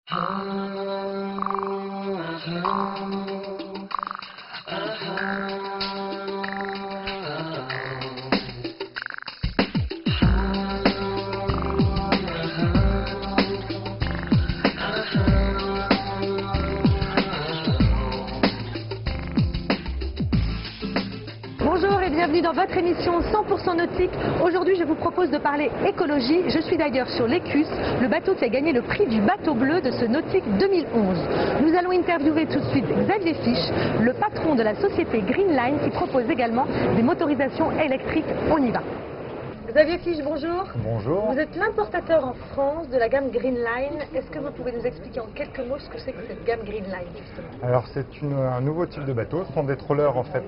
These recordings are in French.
Bonjour et bienvenue dans votre émission 100% nautique. Aujourd'hui, je vous propose de parler écologie. Je suis d'ailleurs sur l'Écus, le bateau qui a gagné le prix du bateau bleu de ce Nautique 2011. Nous allons interviewer tout de suite Xavier Fiche, le patron de la société Greenline qui propose également des motorisations électriques. On y va. Xavier Fiche, bonjour. Bonjour. Vous êtes l'importateur en France de la gamme Greenline. Est-ce que vous pouvez nous expliquer en quelques mots ce que c'est que cette gamme Greenline justement? Alors c'est un nouveau type de bateau. Ce sont des trawlers en fait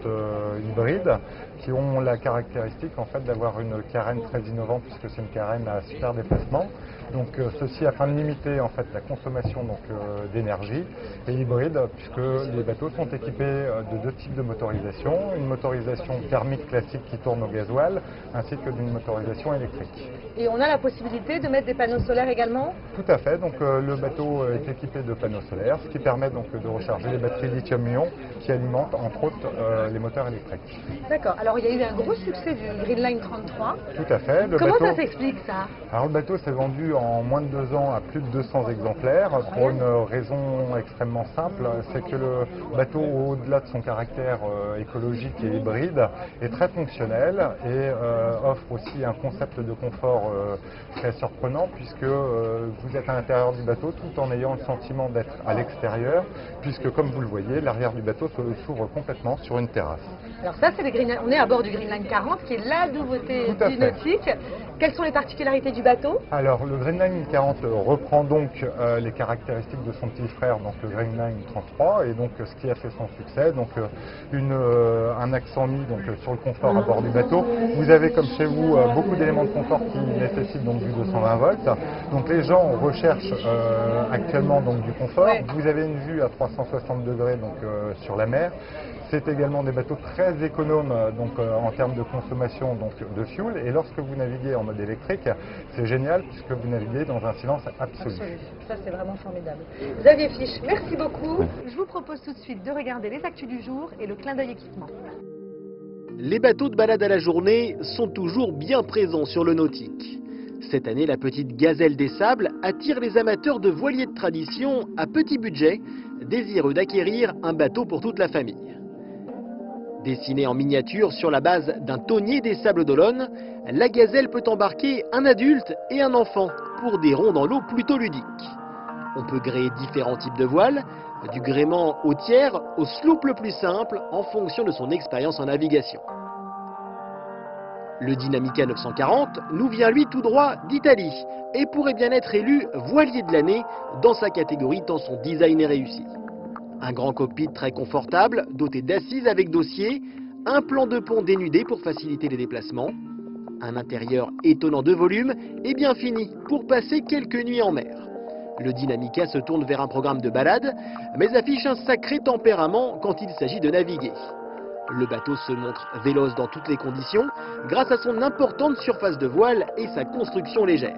hybrides qui ont la caractéristique en fait d'avoir une carène très innovante puisque c'est une carène à super déplacement. Donc ceci afin de limiter en fait la consommation d'énergie et hybride puisque les bateaux sont équipés de deux types de motorisation, une motorisation thermique classique qui tourne au gasoil ainsi que d'une motorisation électrique. Et on a la possibilité de mettre des panneaux solaires également? Tout à fait, donc le bateau est équipé de panneaux solaires, ce qui permet donc de recharger les batteries lithium-ion qui alimentent entre autres les moteurs électriques. D'accord, alors il y a eu un gros succès du Greenline 33. Tout à fait. Comment ça s'explique ça? Alors le bateau s'est vendu en moins de 2 ans à plus de 200 exemplaires pour une raison extrêmement simple, c'est que le bateau au-delà de son caractère écologique et hybride est très fonctionnel et offre aussi un concept de confort très surprenant puisque vous êtes à l'intérieur du bateau tout en ayant le sentiment d'être à l'extérieur puisque comme vous le voyez l'arrière du bateau s'ouvre complètement sur une terrasse. Alors ça c'est le Greenline, on est à bord du Greenline 40 qui est la nouveauté du nautique. Quelles sont les particularités du bateau? Alors le Greenline 40 reprend donc les caractéristiques de son petit frère, donc le Greenline 33 et donc ce qui a fait son succès, donc un accent mis donc, sur le confort à bord du bateau. Vous avez comme chez vous beaucoup d'éléments de confort qui nécessitent donc du 220 volts. Donc les gens recherchent actuellement donc du confort. Ouais. Vous avez une vue à 360 degrés donc sur la mer. C'est également des bateaux très économes donc, en termes de consommation donc, de fuel. Et lorsque vous naviguez en mode électrique, c'est génial puisque vous naviguez dans un silence absolu. Ça, c'est vraiment formidable. Xavier Fiche, merci beaucoup. Je vous propose tout de suite de regarder les actus du jour et le clin d'œil équipement. Les bateaux de balade à la journée sont toujours bien présents sur le nautique. Cette année, la petite Gazelle des Sables attire les amateurs de voiliers de tradition à petit budget, désireux d'acquérir un bateau pour toute la famille. Dessinée en miniature sur la base d'un tonnier des Sables d'Olonne, la Gazelle peut embarquer un adulte et un enfant pour des ronds dans l'eau plutôt ludiques. On peut gréer différents types de voiles, du gréement au tiers au sloop le plus simple en fonction de son expérience en navigation. Le Dynamica 940 nous vient lui tout droit d'Italie et pourrait bien être élu voilier de l'année dans sa catégorie tant son design est réussi. Un grand cockpit très confortable, doté d'assises avec dossier, un plan de pont dénudé pour faciliter les déplacements, un intérieur étonnant de volume et bien fini pour passer quelques nuits en mer. Le Dynamica se tourne vers un programme de balade, mais affiche un sacré tempérament quand il s'agit de naviguer. Le bateau se montre véloce dans toutes les conditions, grâce à son importante surface de voile et sa construction légère.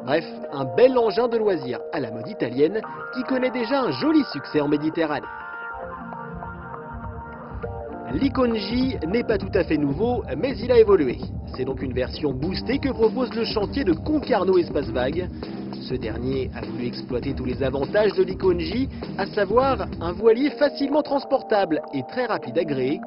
Bref, un bel engin de loisirs à la mode italienne qui connaît déjà un joli succès en Méditerranée. L'Icon J n'est pas tout à fait nouveau, mais il a évolué. C'est donc une version boostée que propose le chantier de Concarneau Espace Vague. Ce dernier a voulu exploiter tous les avantages de l'Icon J, à savoir un voilier facilement transportable et très rapide à gréer,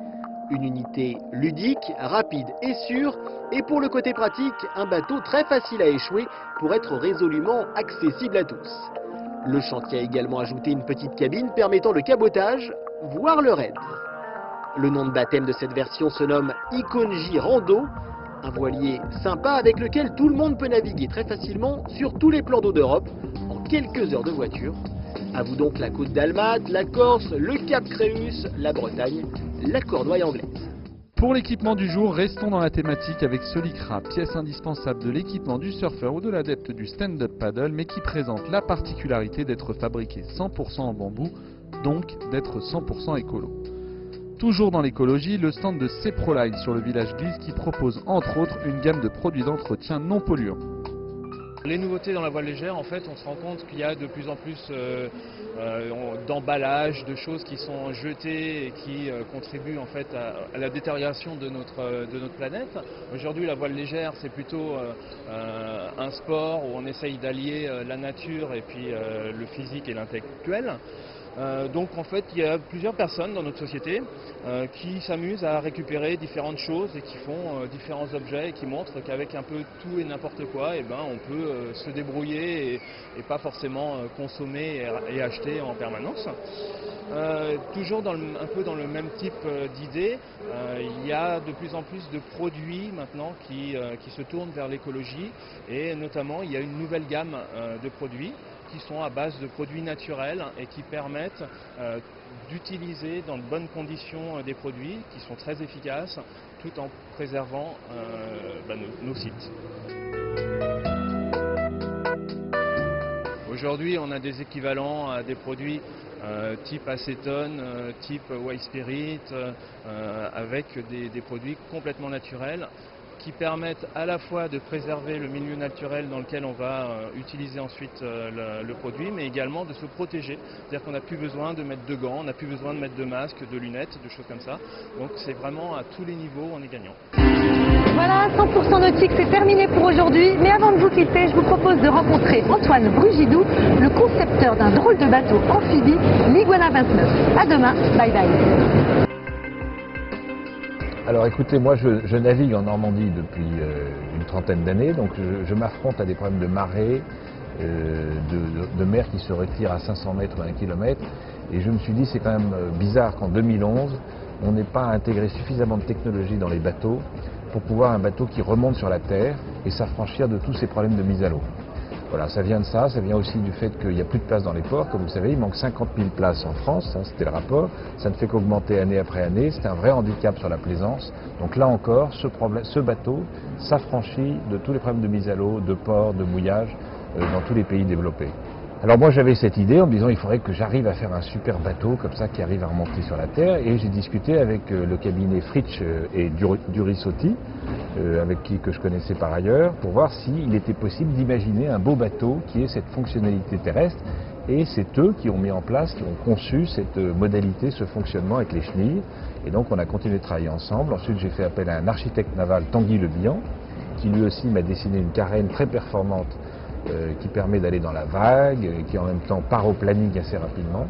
une unité ludique, rapide et sûre, et pour le côté pratique, un bateau très facile à échouer pour être résolument accessible à tous. Le chantier a également ajouté une petite cabine permettant le cabotage, voire le raid. Le nom de baptême de cette version se nomme Icon J Rando, un voilier sympa avec lequel tout le monde peut naviguer très facilement sur tous les plans d'eau d'Europe en quelques heures de voiture. À vous donc la côte d'Almate, la Corse, le Cap Créus, la Bretagne, la Cornouaille anglaise. Pour l'équipement du jour, restons dans la thématique avec ce Lycra, pièce indispensable de l'équipement du surfeur ou de l'adepte du stand-up paddle, mais qui présente la particularité d'être fabriqué 100% en bambou, donc d'être 100% écolo. Toujours dans l'écologie, le stand de Ceproline sur le village Glisse qui propose entre autres une gamme de produits d'entretien non polluants. Les nouveautés dans la voile légère, en fait, on se rend compte qu'il y a de plus en plus d'emballages, de choses qui sont jetées et qui contribuent en fait à la détérioration de notre planète. Aujourd'hui, la voile légère, c'est plutôt un sport où on essaye d'allier la nature et puis le physique et l'intellectuel. Donc en fait il y a plusieurs personnes dans notre société qui s'amusent à récupérer différentes choses et qui font différents objets et qui montrent qu'avec un peu tout et n'importe quoi, on peut se débrouiller et pas forcément consommer et acheter en permanence. Toujours un peu dans le même type d'idée, il y a de plus en plus de produits maintenant qui se tournent vers l'écologie et notamment il y a une nouvelle gamme de produits qui sont à base de produits naturels et qui permettent d'utiliser dans de bonnes conditions des produits qui sont très efficaces tout en préservant nos sites. Aujourd'hui, on a des équivalents à des produits type acétone, type white spirit, avec des produits complètement naturels qui permettent à la fois de préserver le milieu naturel dans lequel on va utiliser ensuite le produit, mais également de se protéger. C'est-à-dire qu'on n'a plus besoin de mettre de gants, on n'a plus besoin de mettre de masques, de lunettes, de choses comme ça. Donc c'est vraiment à tous les niveaux, on est gagnant. Voilà, 100% nautique, c'est terminé pour aujourd'hui. Mais avant de vous quitter, je vous propose de rencontrer Antoine Brugidou, le concepteur d'un drôle de bateau amphibie, l'Iguana 29. À demain, bye bye. Alors écoutez, moi je navigue en Normandie depuis une trentaine d'années, donc je m'affronte à des problèmes de marée, de mer qui se retire à 500 mètres ou 1 km, et je me suis dit c'est quand même bizarre qu'en 2011 on n'ait pas intégré suffisamment de technologie dans les bateaux pour pouvoir un bateau qui remonte sur la terre et s'affranchir de tous ces problèmes de mise à l'eau. Voilà, ça vient de ça vient aussi du fait qu'il n'y a plus de place dans les ports. Comme vous savez, il manque 50 000 places en France, c'était le rapport. Ça ne fait qu'augmenter année après année. C'est un vrai handicap sur la plaisance. Donc là encore, ce bateau s'affranchit de tous les problèmes de mise à l'eau, de port, de mouillage dans tous les pays développés. Alors moi j'avais cette idée en me disant il faudrait que j'arrive à faire un super bateau comme ça qui arrive à remonter sur la terre, et j'ai discuté avec le cabinet Fritsch et Durisotti, avec que je connaissais par ailleurs, pour voir s'il était possible d'imaginer un beau bateau qui ait cette fonctionnalité terrestre, et c'est eux qui ont mis en place, qui ont conçu cette modalité, ce fonctionnement avec les chenilles, et donc on a continué de travailler ensemble. Ensuite j'ai fait appel à un architecte naval, Tanguy Le Bihan, qui lui aussi m'a dessiné une carène très performante qui permet d'aller dans la vague, qui en même temps part au planning assez rapidement,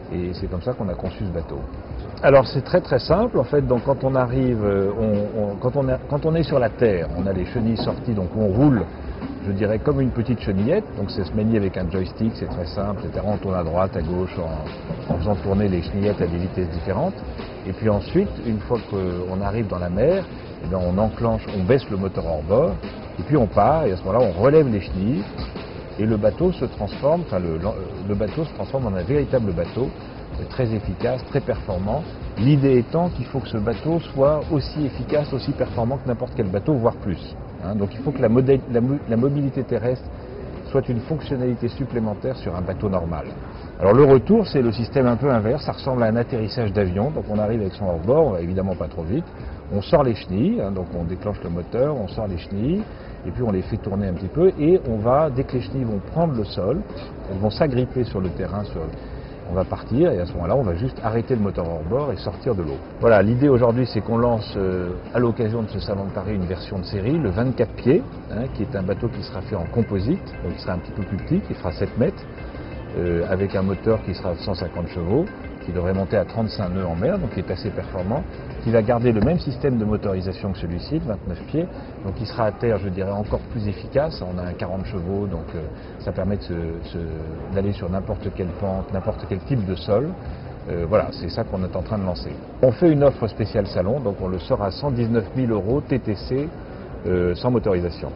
et c'est comme ça qu'on a conçu ce bateau. Alors c'est très très simple en fait, donc quand on arrive, quand on est sur la terre, on a les chenilles sorties, donc on roule, je dirais comme une petite chenillette, donc c'est se manier avec un joystick, c'est très simple, etc. On tourne à droite, à gauche, en faisant tourner les chenillettes à des vitesses différentes, et puis ensuite, une fois qu'on arrive dans la mer, on enclenche, on baisse le moteur hors bord, et puis on part, et à ce moment-là on relève les chenilles, et le bateau se transforme, le bateau se transforme en un véritable bateau, très efficace, très performant. L'idée étant qu'il faut que ce bateau soit aussi efficace, aussi performant que n'importe quel bateau, voire plus. Donc il faut que la mobilité terrestre soit une fonctionnalité supplémentaire sur un bateau normal. Alors le retour, c'est le système un peu inverse, ça ressemble à un atterrissage d'avion, donc on arrive avec son hors-bord, on va évidemment pas trop vite, on sort les chenilles, donc on déclenche le moteur, on sort les chenilles, et puis on les fait tourner un petit peu, et on va, dès que les chenilles vont prendre le sol, elles vont s'agripper sur le terrain, on va partir, et à ce moment-là, on va juste arrêter le moteur hors bord et sortir de l'eau. Voilà, l'idée aujourd'hui, c'est qu'on lance, à l'occasion de ce Salon de Paris, une version de série, le 24 pieds, qui est un bateau qui sera fait en composite, donc qui sera un petit peu plus petit, qui fera 7 mètres, avec un moteur qui sera de 150 chevaux, qui devrait monter à 35 nœuds en mer, donc qui est assez performant, qui va garder le même système de motorisation que celui-ci, de 29 pieds, donc il sera à terre, je dirais, encore plus efficace. On a un 40 chevaux, donc ça permet d'aller sur n'importe quelle pente, n'importe quel type de sol. Voilà, c'est ça qu'on est en train de lancer. On fait une offre spéciale salon, donc on le sort à 119 000 € TTC sans motorisation.